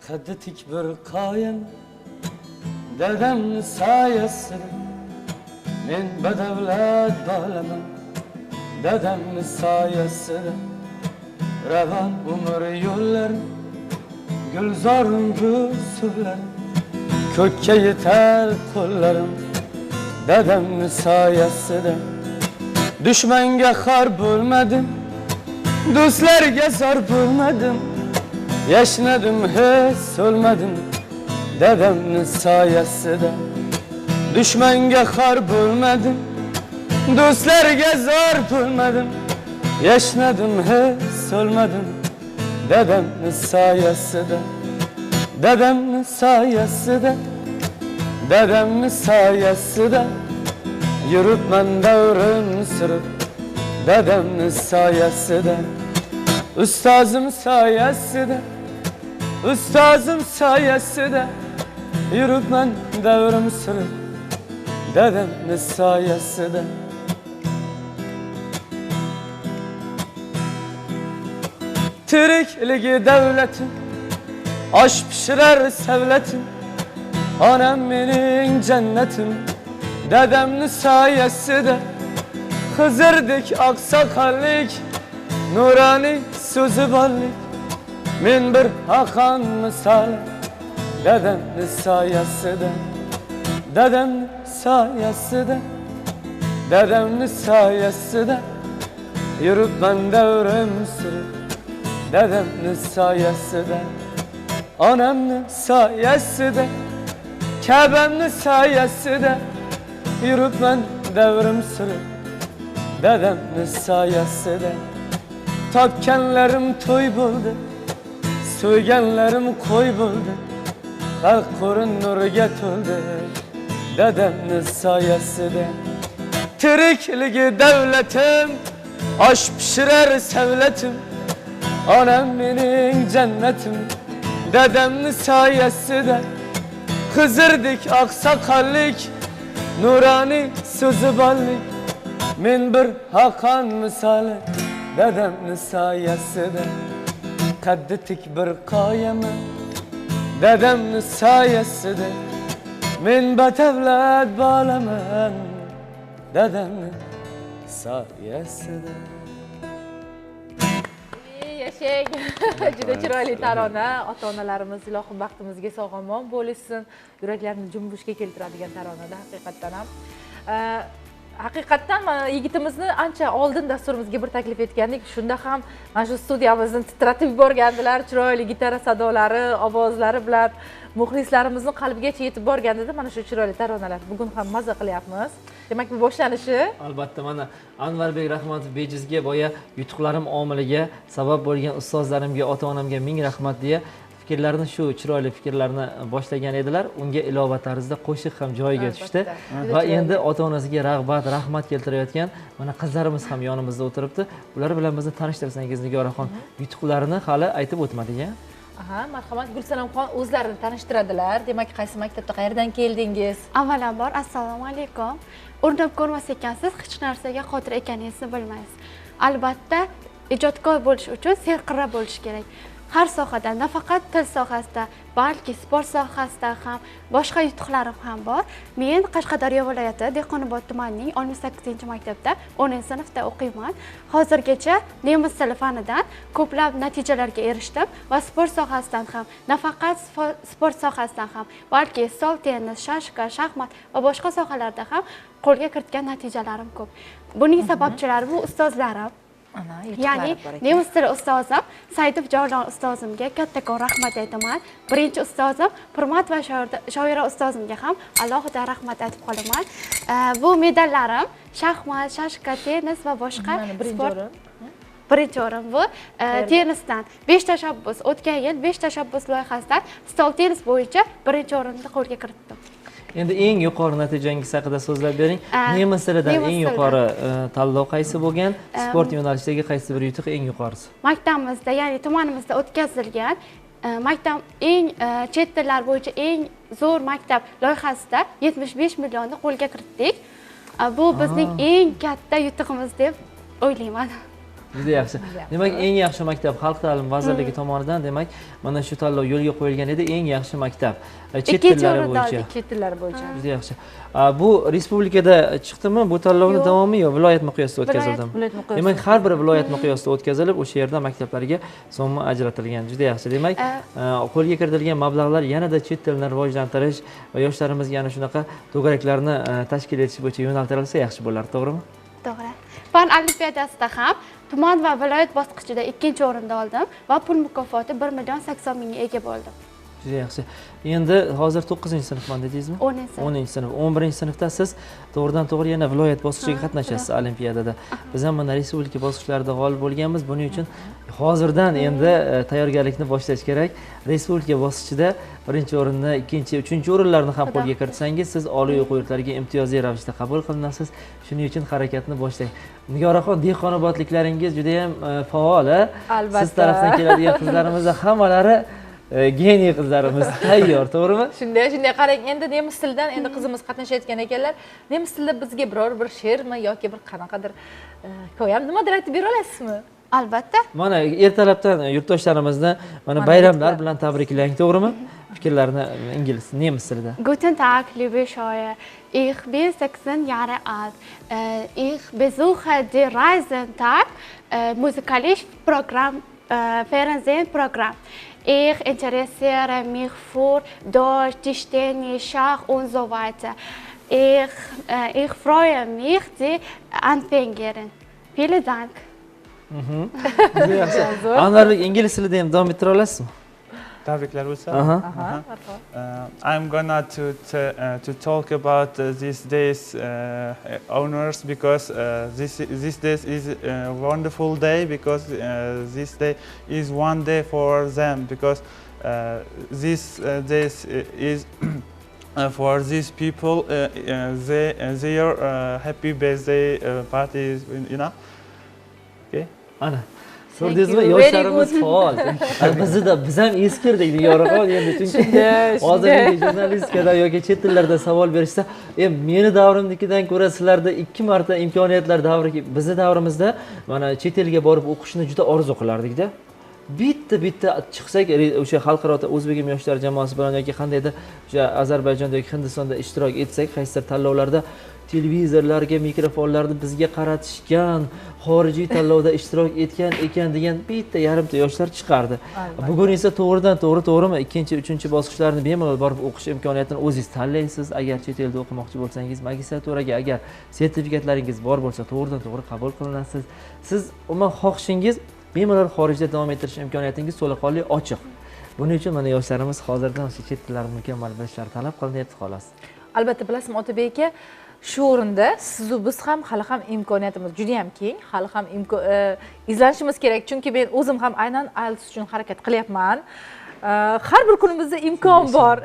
Kaddi tik bir qoyim dadamni soyasida men badavlat bolaman dadamni soyasida ravon umr yo'llarim gulzorim gulsuvlarim ko'kka yetar qo'llarim dadamni soyasida dushmanga xor bo'lmadim do'stlarga zor bo'lmadim yashnadim hech so'lmadim dadamni soyasida dushmanga xor bo'lmadim do'stlarga zor bo'lmadim yashnadim hech so'lmadim dadamni soyasida dadamni soyasida dadamni soyasida yuribman davrim surib dadamni soyasida ustozim soyasida ustozim soyasida yuribman davrim surib dadamni soyasida tirikligi davlatim osh pishirar savlatim onam mening jannatim dadamni soyasida Xizrdek oqsoqollik nuroniy so'zi borlik men bir haqqon misoli dadamni soyasida dadamni soyasida dadamni soyasida yuribman davrim surib dadamni soyasida onamni soyasida Ka'bamni soyasida yuribman davrim surib dadamni soyasida topganlarim to'y bo'ldi so'yganlarim qo'y bo'ldi xalq qo'rin nuriga to'ldi dadamni soyasida tirikligi davlatim osh pishirar savlatim onam mening jannatim dadamni soyasida Xizrdek oqsoqollik nuroniy so'zi borlik men bir haqqon misoli dadamni soyasida qaddi tik bir qoyaman dadamni soyasida men badavlat bolaman dadamni soyasida. Yashang. Juda chiroyli tarona. Ota-onalarimiz ilohim baxtimizga sog'-omon bo'lishsin. Yuraklarni jumbushga keltiradigan taronada haqiqatdan ham. Haqiqatdan yigitimizni ancha oldin dasturimizga bir taklif etgandik. Shunda ham mana shu studiyamizni titratib yuborgandilar. Chiroyli gitara sadolari, ovozlari bilan muxlislarimizni qalbigacha yetib borganda mana shu chiroyli taronalar. Bugun ham maza qilyapmiz. Demak, bu boshlanishi. Albatta, mana Anvarbek Rahmatov bejizga boya yutuqlarim omiliga sabab bo'lgan ustozlarimga, ota-onamga ming rahmat deya fikrlarini shu chiroyli fikrlarni boshlagan edilar. Unga ilova tarzda qo'shiq ham joyiga tushdi va endi ota-onasiga rag'bat, rahmat keltirayotgan mana qizlarimiz ham yonimizda o'tiribdi. Ular bilan bizni tanishtirsangiz Nigoraxon, yutuqlarini hali aytib o'tmading-a? Aha, marhamat, Gulsanamxon o'zlarini tanishtiradilar. Demak, qaysi maktabda qayerdan keldingiz? Avvalambor assalomu alaykum. Urinib ko'rmas ekansiz, hech narsaga qodir ekaningizni bilmaysiz. Albatta, ijodkor bo'lish uchun serqirra bo'lish kerak. Har sohada, nafaqat til sohasida, balki sport sohasida ham boshqa yutuqlarim ham bor. Men Qashqadaryo viloyati Dehqonobod tumanining 18-maktabda 10-sinfda o'qiyman. Hozirgacha nemis tili fanidan ko'plab natijalarga erishdim va sport sohasidan ham, nafaqat sport sohasidan ham, balki stol tennis, shashka, shaxmat va boshqa sohalarda ham qo'lga kiritgan natijalarim ko'p. Buning sababchilari bu ustozlarim. Ya'ni nemis tili ustozim Saidov Javlon ustozimga kattakon rahmat aytaman. Birinchi ustozim Hurmat va shoira ustozimga ham alohida rahmat aytib qolaman. Bu medallarim shaxmat, shashka, tennis va boshqa sport. Birinchi o'rin bu tennisdan 5 tashabbus, o'tgan yil 5 tashabbus loyihasidan stol tennis bo'yicha birinchi o'rinni qo'lga kiritdim. Endi eng yuqori natijangiz haqida so'zlab bering. Nemis tilidan eng yuqori tanlov qaysi bo'lgan? Sport yo'nalishidagi qaysi bir yutuq eng yuqorisi? Maktabimizda, ya'ni tumanimizda o'tkazilgan maktab eng chet tillar bo'yicha eng zo'r maktab loyihasida 75 millionni qo'lga kiritdik. Bu bizning eng katta yutug'imiz deb o'ylayman. Juda yaxshi. Demak, eng yaxshi maktab Xalq ta'limi vazirligi tomonidan demak mana shu tanlov yo'lga qo'yilgan edi. Eng yaxshi maktab chet tillari bo'yicha. Chet tillari bo'yicha. Juda yaxshi. Bu respublikada chiqdimi? Bu tanlovning davomi yo viloyat miqyosida o'tkazildimi? Viloyat miqyosida. Demak, har bir viloyat miqyosida o'tkazilib, o'sha yerda maktablarga so'mma ajratilgan. Juda yaxshi. Demak, qo'lga kiritilgan mablag'lar yanada chet tilini rivojlantirish va yoshlarimizga yana shunaqa to'garaklarni tashkil etish bo'yicha yo'naltirilsa yaxshi bo'lardi, to'g'rimi? To'g'ri. Fan olimpiadasida ham tuman va viloyat bosqichida 2-o'rinda oldim va pul mukofoti 1,80 mingga ega bo'ldim. Juda yaxshi. Endi hozir 9-sinfman dedingizmi? 10-sinf. 11-sinfda siz to'g'ridan-to'g'ri yana viloyat bosqichiga qatnashasiz olimpiadada. Biz ham mana respublika bosqichlarida g'olib bo'lganmiz. Buning uchun hozirdan endi tayyorgarlikni boshlash kerak. Respublika bosqichida 1-o'rinni, 2-chi, 3-chi o'rinlarni ham qo'lga kiritsangiz, siz oliy o'quv yurtlariga imtiyozli ravishda qabul qilinasiz. Shuning uchun harakatni boshlang. Nigoraxon, dehqonobodliklaringiz juda ham faol. Albatta. Siz tarafdan keladigan qizlarimiz hammalari geniy qizlarimiz tayyor, to'g'rimi? Shunday qarang, endi nemis tilidan endi qizimiz qatnashayotgan ekanlar. Nemis tilida bizga biror bir she'rmi yoki bir qanaqadir hikoyam nimadir aytib bera olasizmi? Albatta. Mana ertalabdan yurtdoshlarimizni mana bayramlar bilan tabriklang, to'g'rimi? Fikrlarni ingliz, nemis tilida. Guten Tag, liebe Scheuer. Ich bin 6 Jahre alt. Ich besuche die Reisentag musikalisch Programm, Fernsehprogramm. Ich interessiere mich für Deutsch, Tischtennis, Schach und so weiter. Ich freue mich, die Anfängerin. Vielen Dank. Anvarlik ingliz tilida ham davom ettira olasizmi? Tabriklar bo'lsa. I'm gonna to talk about these days honors because this day is a wonderful day because this day is one day for them because this days is for these people their happy birthday parties, you know. Okay. Ana. Ko'rdingizmi, yoshlarimiz faol. Biz ham eskirdik Nigoraxon endi chunki hozirgi jurnalistikada yoki chet tillarda savol berishsa, meni davrimnikidan ko'ra sizlarda 2 marta imkoniyatlar davri. Bizning davrimizda mana chet elga borib o'qishni juda orzu qilardik-da. Bitta chiqsak o'sha xalqaro o'zbek yoshlar jamoasi bilan yoki qandaydir o'sha Ozarbayjonda yoki Hindistonda ishtirok etsak, qaysidir tanlovlarda televizorlarga mikrofonlarni bizga qaratishgan, xorijiy tanlovda ishtirok etgan ekan degan bitta yarimta yoshlar chiqardi. Bugun esa to'g'rimi 2-chi, 3-chi bosqichlarni bemalol borib o'qish imkoniyatini o'zingiz tanlaysiz. Agar chet elda o'qimoqchi bo'lsangiz, magistraturaga agar sertifikatlaringiz bor bo'lsa, to'g'ri qabul qilinasiz. Siz umuman xohishingiz bemalol xorijda davom ettirish imkoniyatingiz to'laqonli ochiq. Buning uchun mana yoshlarimiz hozirdan chet tillarni mukammal bilishlari talab qilinyapti xolos. Albatta bilasizmi Otabek aka, shu o'rinda siz u biz ham hali ham imkoniyatimiz juda ham keng, hali ham izlanishimiz kerak, chunki men o'zim ham aynan IELTS uchun harakat qilyapman. Har bir kunimizda imkon bor.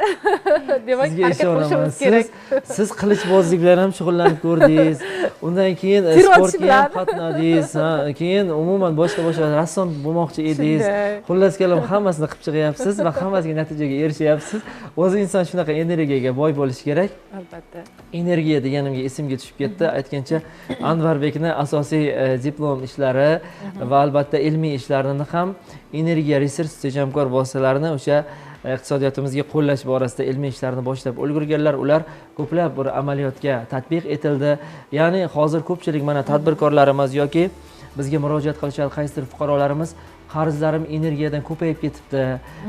Demak, harakat qilishimiz kerak. Siz qilichbozlik bilan ham shug'ullanib ko'rdingiz. Undan keyin sportga ham qatnadingiz, keyin umuman boshqa rassom bo'lmoqchi edingiz. Xullas kalom hammasini qilib chiqyapsiz va hammasiga natijaga erishyapsiz. O'zi inson shunaqa energiyaga boy bo'lishi kerak. Albatta. Energiya deganimga esimga tushib ketdi. Aytgancha Anvarbekni asosiy diplom ishlari va albatta ilmiy ishlarini ham energiya resurs tejamkor vositalarini o'sha iqtisodiyotimizga qo'llash borasida ilmiy ishlarni boshlab ulgurganlar. Ular ko'plab bir amaliyotga tatbiq etildi. Ya'ni hozir ko'pchilik mana tadbirkorlarimiz yoki bizga murojaat qilishgan qaysidir fuqarolarimiz qarzlarim energiyadan ko'payib ketibdi.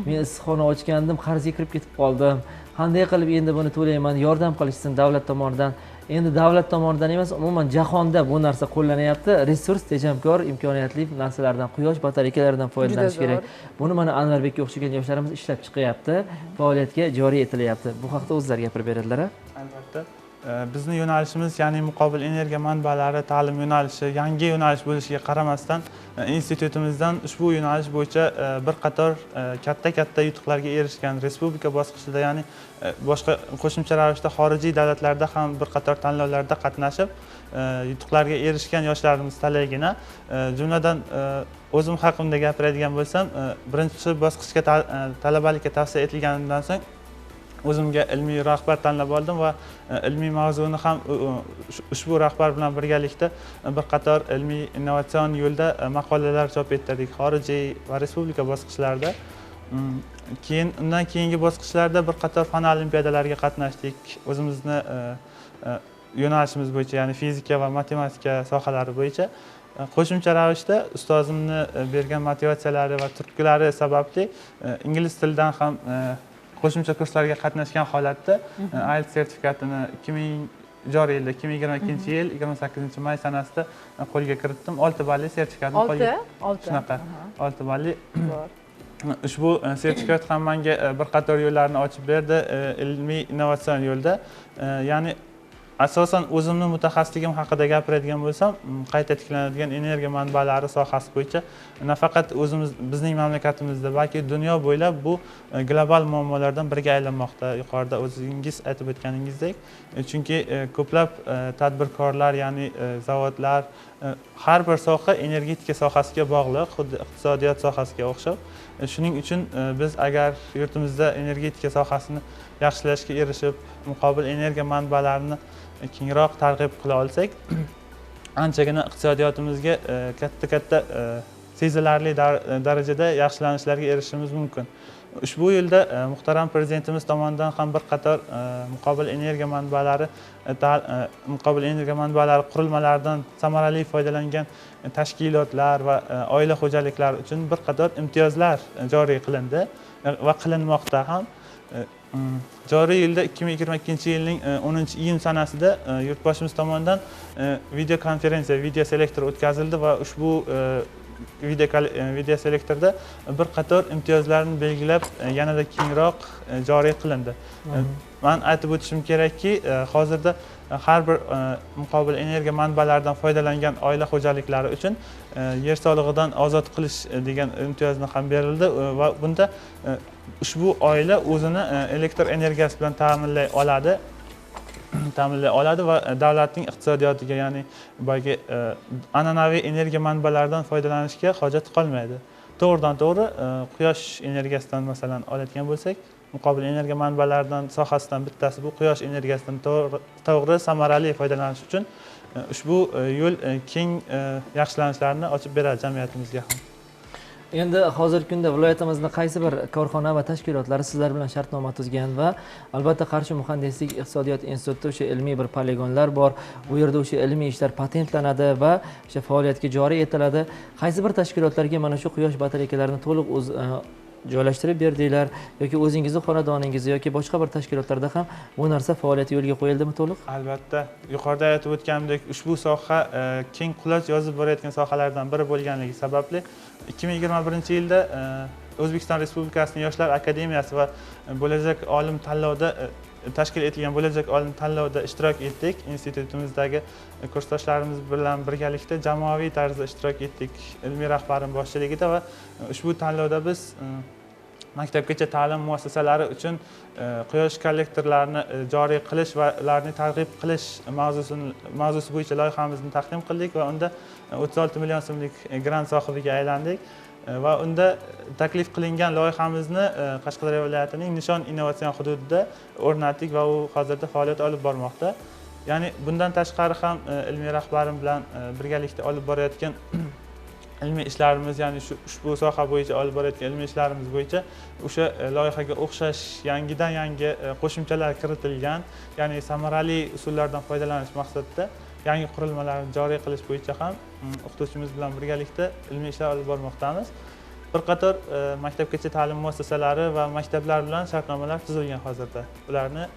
Men issiqxona ochgandim, qarzga kirib ketib qoldim. Qanday qilib endi buni to'layman? Yordam qilishsin davlat tomonidan. Endi davlat tomonidan emas, umuman jahonda bu narsa qo'llanyapti. Resurs tejamkor, imkoniyatli narsalardan, quyosh batarekalaridan foydalanish kerak. Buni mana Anvarbekka o'xshagan yoshlarimiz ishlab chiqyapti, faoliyatga joriy etilyapti. Bu haqda o'zlari gapirib beradilar. Albatta. Bizning yo'nalishimiz, ya'ni muqobil energiya manbalari ta'lim yo'nalishi yangi yo'nalish bo'lishiga qaramasdan, institutimizdan ushbu yo'nalish bo'yicha bir qator katta yutuqlarga erishgan respublika bosqichida, ya'ni boshqa qo'shimcha ravishda xorijiy davlatlarda ham bir qator tanlovlarda qatnashib, yutuqlarga erishgan yoshlarimiz talaygina. Jumladan o'zim haqimda gapiradigan bo'lsam, birinchi bosqichga talabalikka tavsiya etilganidan so'ng o'zimga ilmiy rahbar tanlab oldim va ilmiy mavzuni ham ushbu rahbar bilan birgalikda bir qator ilmiy innovatsion yo'lda maqolalar chop ettirdik xorijiy va respublika bosqichlarida. Keyin undan keyingi bosqichlarda bir qator fan olimpiadalariga qatnashdik. O'zimizni yo'nalishimiz bo'yicha, ya'ni fizika va matematika sohalari bo'yicha. Qo'shimcha ravishda ustozimni bergan motivatsiyalari va turtkulari sababli ingliz tilidan ham qo'shimcha kurslarga qatnashgan holatda IELTS sertifikatini joriy yilda 2022-yil 28-may sanasida qo'lga kiritdim. 6 balli sertifikatni qo'lga. 6. Shunaqa. 6 balli. Ushbu sertifikat ham menga bir qator yo'llarni ochib berdi ilmiy innovatsion yo'lda. Ya'ni asosan o'zimning mutaxassisligim haqida gapiradigan bo'lsam, qayta tiklanadigan energiya manbalari sohasi bo'yicha nafaqat bizning mamlakatimizda, balki dunyo bo'ylab bu global muammolardan biriga aylanmoqda. Yuqorida o'zingiz aytib o'tganingizdek, chunki ko'plab tadbirkorlar, ya'ni zavodlar, har bir soha energetika sohasiga bog'liq, xuddi iqtisodiyot sohasiga o'xshab. Shuning uchun biz agar yurtimizda energetika sohasini yaxshilashga erishib, muqobil energiya manbalarini kengroq targ'ib qila olsak, anchagina iqtisodiyotimizga katta sezilarli darajada yaxshilanishlarga erishishimiz mumkin. Ushbu yo'lda muhtaram prezidentimiz tomonidan ham bir qator muqobil energiya manbalari qurilmalaridan samarali foydalangan tashkilotlar va oila xo'jaliklari uchun bir qator imtiyozlar joriy qilindi va qilinmoqda ham. Joriy yilda 2022-yilning 10-iyun sanasida yurtboshimiz tomonidan video konferensiya, video selektor o'tkazildi va ushbu video selektorda bir qator imtiyozlarni belgilab yanada kengroq joriy qilindi. Men aytib o'tishim kerakki, hozirda har bir muqobil energiya manbalaridan foydalangan oila xo'jaliklari uchun yer solig'idan ozod qilish degan imtiyozni ham berildi va bunda ushbu oila o'zini elektr energiyasi bilan ta'minlay oladi va davlatning iqtisodiyotiga, ya'ni boyagi an'anaviy energiya manbalaridan foydalanishga hojat qolmaydi. To'g'ridan to'g'ri quyosh energiyasidan masalan oladigan bo'lsak, muqobil energiya manbalaridan sohasidan bittasi bu quyosh energiyasidan to'g'ri samarali foydalanish uchun ushbu yo'l keng yaxshilanishlarni ochib beradi jamiyatimizga ham. Endi hozirgi kunda viloyatimizning qaysi bir korxona va tashkilotlari sizlar bilan shartnoma tuzgan va albatta Qarshi muhandislik iqtisodiyot institutida o'sha ilmiy bir poligonlar bor. Bu yerda o'sha ilmiy ishlar patentlanadi va o'sha faoliyatga joriy etiladi. Qaysi bir tashkilotlarga mana shu quyosh batareykalarini to'liq joylashtirib berdinglar yoki o'zingizning xonadoningizda yoki boshqa bir tashkilotlarda ham bu narsa faoliyati yo'lga qo'yildimi to'liq? Albatta, yuqorida aytib o'tganimdek, ushbu soha keng quloch yozib borayotgan sohalardan biri bo'lganligi sababli 2021-yilda O'zbekiston Respublikasining Yoshlar akademiyasi va bo'lajak olim tanlovida tashkil etilgan bo'lajak olim tanlovida ishtirok etdik. Institutimizdagi kursdoshlarimiz bilan birgalikda jamoaviy tarzda ishtirok etdik ilmiy rahbarim boshchiligida va ushbu tanlovda biz maktabgacha ta'lim muassasalari uchun quyosh kollektorlarini joriy qilish va ularni targ'ib qilish mavzusi bo'yicha loyihamizni taqdim qildik va unda 36 million so'mlik grant sohibiga aylandik. Va unda taklif qilingan loyihamizni Qashqadaryo viloyatining Nishon innovatsion hududida o'rnatdik va u hozirda faoliyat olib bormoqda. Ya'ni bundan tashqari ham ilmiy rahbarim bilan birgalikda olib borayotgan ilmiy ishlarimiz, ya'ni ushbu soha bo'yicha olib borayotgan ilmiy ishlarimiz bo'yicha o'sha loyihaga o'xshash yangidan yangi qo'shimchalar kiritilgan, ya'ni samarali usullardan foydalanish maqsadida yangi qurilmalarni joriy qilish bo'yicha ham o'qituvchimiz bilan birgalikda ilmiy ishlar olib bormoqdamiz. Bir qator maktabgacha ta'lim muassasalari va maktablar bilan shartnomalar tuzilgan hozirda. Ularni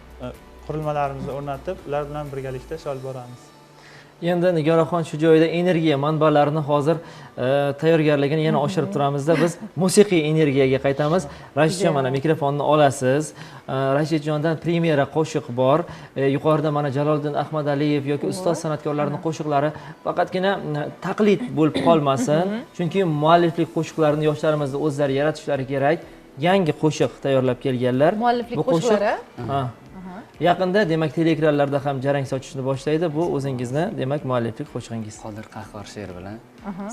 qurilmalarimizni o'rnatib, ular bilan birgalikda ish olib boramiz. Endi Nigoraxon shu joyda energiya manbalarini hozir tayyorgarligini yana oshirib turamizda. Biz musiqiy energiyaga qaytamiz. Rashidjon, mana mikrofonni olasiz. Rashidjondan premyera qo'shiq bor. Yuqorida mana Jaloliddin Ahmadaliyev yoki ustoz san'atkorlarning qo'shiqlari faqatgina taqlid bo'lib qolmasin. Chunki mualliflik qo'shiqlarini yoshlarimizni o'zlari yaratishlari kerak. Yangi qo'shiq tayyorlab kelganlar. Mualliflik qo'shiqlari? Ha. Yaqinda demak teleekranlarda ham jarang sochishni boshlaydi. Bu o'zingizni demak mualliflik qo'shig'ingiz. Qodir Qahhor she'ri bilan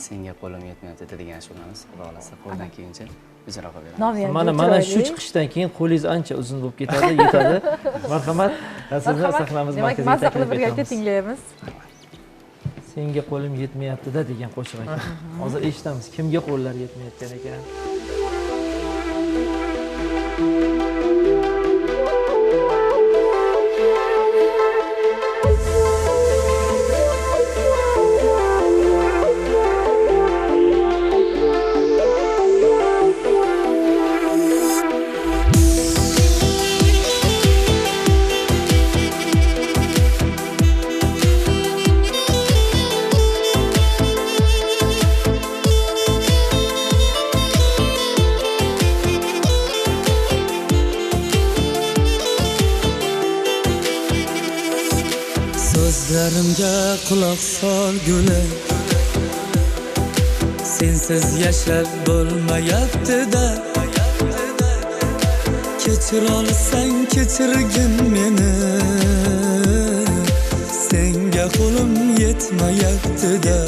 senga qo'lim yetmayapti degan ashulamiz. Xudo xolasa qo'ldan kelguncha ijro qilib Nomi ham mana shu chiroyli. chiqishdan keyin qo'lingiz ancha uzun bo'lib ketadi, yetadi. Marhamat, sizni Marhamat. sahnamiz Demak, markaziga mazza qilib taklif birgalikda etamiz. tinglaymiz. Senga qo'lim yetmayapti-da degan qo'shiq ekan. Hozir eshitamiz kimga qo'llar yetmayotgan ekan. So'zlarimga quloq sol guli, sensiz yashab bo'lmayapti-da. Kechir olsang kechirgin meni, senga qo'lim yetmayapti-da.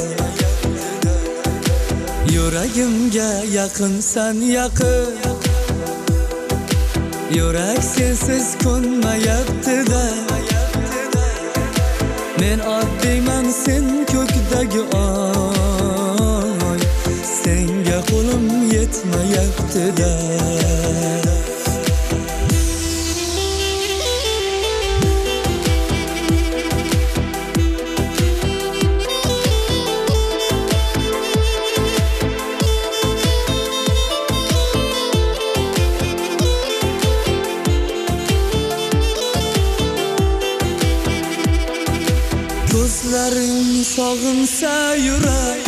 Yuragimga yaqinsan yaqin, yurak sensiz ko'nmayapti-da. Men oddiyman, sen ko'kdagi oy, senga qo'lim yetmayapti-da. Ko'zlaring sog'insa yurak,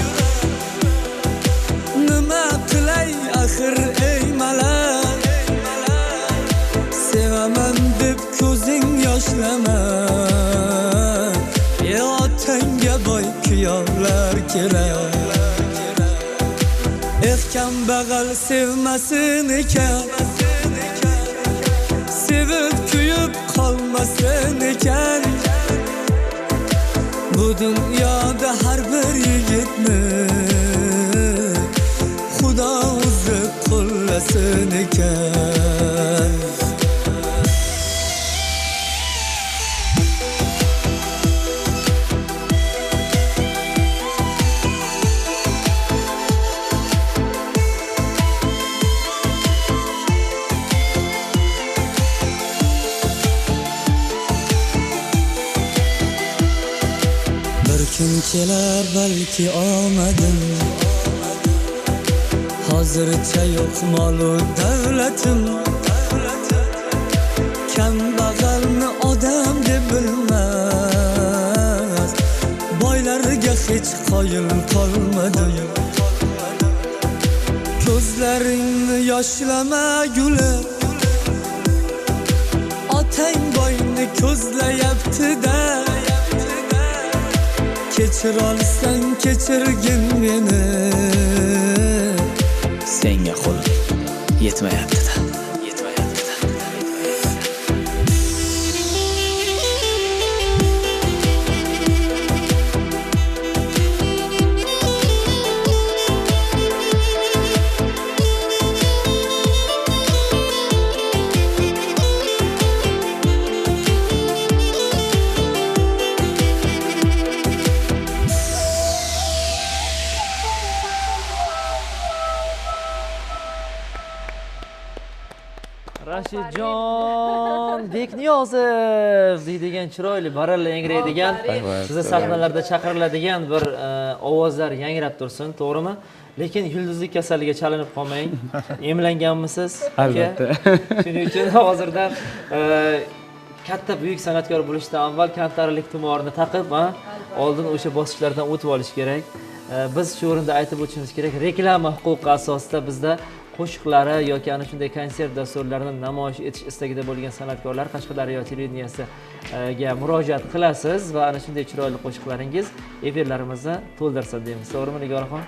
nima qilay axir ey malak. Sevaman deb ko'zing yoshlama, otangga boy kuyovlar kerak. Kambag'al sevmasin ekan, sevib kuyib qolmasin ekan. Bu dunyoda har bir yigitni Xudo o'zi qo'llasin ekan. Kun kelar balki omadim, hozircha yo'q mol-u davlatim. Kambag'alni odam deb bilmas, boylarga hech qoyil qolmadim. Ko'zlaringni yoshlama gulib, otang boyni ko'zlayapti-da. Kechir olsang kechirgin meni, senga qo'lim yetmayapti-da. Rashidjon Bekniyozov deydigan chiroyli baralla yangraydigan, sizni sahnalarda chaqiriladigan bir ovozlar yangrab tursin, to'g'rimi? Lekin yulduzlik kasaliga chalinib qolmang. Emlanganmisiz? Albatta. Shuning uchun hozirdan katta buyuk san'atkor bo'lishdan avval kamtarlik tumorini taqib, oldin o'sha bosqichlardan o'tib olish kerak. Biz shu o'rinda aytib o'tishimiz kerak, reklama huquqi asosida bizda qo'shiqlari yoki ana shunday konsert dasturlarini namoyish etish istagida bo'lgan san'atkorlar Qashqadaryo televideniyasiga murojaat qilasiz va ana shunday chiroyli qo'shiqlaringiz efirlarimizni to'ldirsin deymiz. To'g'rimi Nigoraxon?